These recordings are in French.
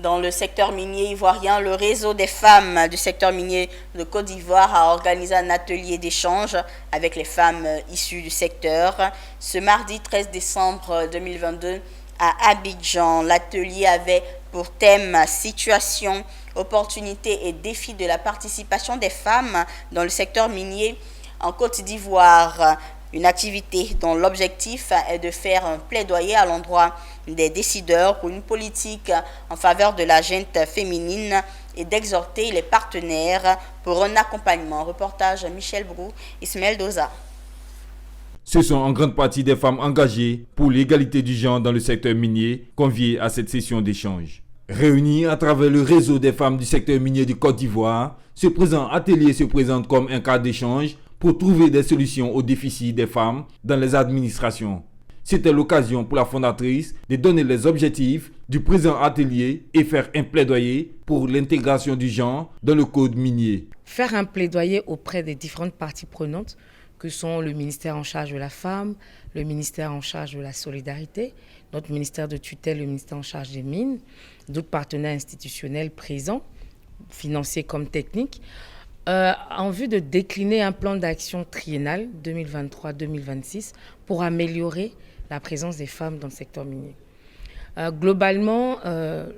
Dans le secteur minier ivoirien, le réseau des femmes du secteur minier de Côte d'Ivoire a organisé un atelier d'échange avec les femmes issues du secteur. Ce mardi 13 décembre 2022 à Abidjan, l'atelier avait pour thème situation, opportunités et défis de la participation des femmes dans le secteur minier en Côte d'Ivoire. Une activité dont l'objectif est de faire un plaidoyer à l'endroit des décideurs pour une politique en faveur de la gente féminine et d'exhorter les partenaires pour un accompagnement. Reportage Michel Brou, Ismaël Doza. Ce sont en grande partie des femmes engagées pour l'égalité du genre dans le secteur minier conviées à cette session d'échange. Réunies à travers le réseau des femmes du secteur minier de Côte d'Ivoire, ce présent atelier se présente comme un cadre d'échange pour trouver des solutions aux déficits des femmes dans les administrations. C'était l'occasion pour la fondatrice de donner les objectifs du présent atelier et faire un plaidoyer pour l'intégration du genre dans le code minier. Faire un plaidoyer auprès des différentes parties prenantes que sont le ministère en charge de la femme, le ministère en charge de la solidarité, notre ministère de tutelle, le ministère en charge des mines, d'autres partenaires institutionnels présents, financiers comme techniques, en vue de décliner un plan d'action triennal 2023-2026 pour améliorer la présence des femmes dans le secteur minier. Globalement,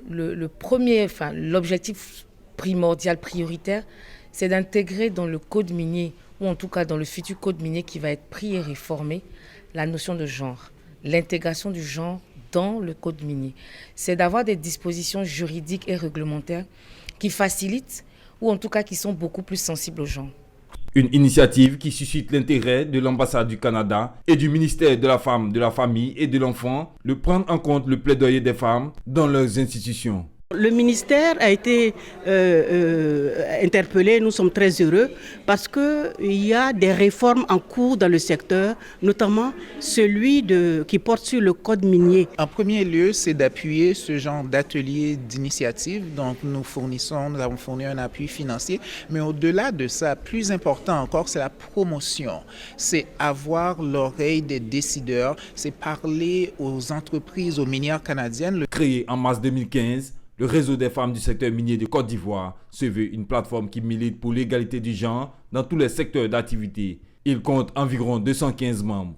l'objectif primordial, prioritaire, c'est d'intégrer dans le code minier, ou en tout cas dans le futur code minier qui va être pris et réformé, la notion de genre, l'intégration du genre dans le code minier. C'est d'avoir des dispositions juridiques et réglementaires qui facilitent ou en tout cas qui sont beaucoup plus sensibles aux gens. Une initiative qui suscite l'intérêt de l'ambassade du Canada et du ministère de la Femme, de la Famille et de l'Enfant, de prendre en compte le plaidoyer des femmes dans leurs institutions. Le ministère a été interpellé, nous sommes très heureux parce qu'il y a des réformes en cours dans le secteur, notamment celui qui porte sur le code minier. En premier lieu, c'est d'appuyer ce genre d'atelier d'initiative. Donc nous avons fourni un appui financier, mais au-delà de ça, plus important encore, c'est la promotion. C'est avoir l'oreille des décideurs, c'est parler aux entreprises, aux minières canadiennes. Créé en mars 2015, le réseau des femmes du secteur minier de Côte d'Ivoire se veut une plateforme qui milite pour l'égalité du genre dans tous les secteurs d'activité. Il compte environ 215 membres.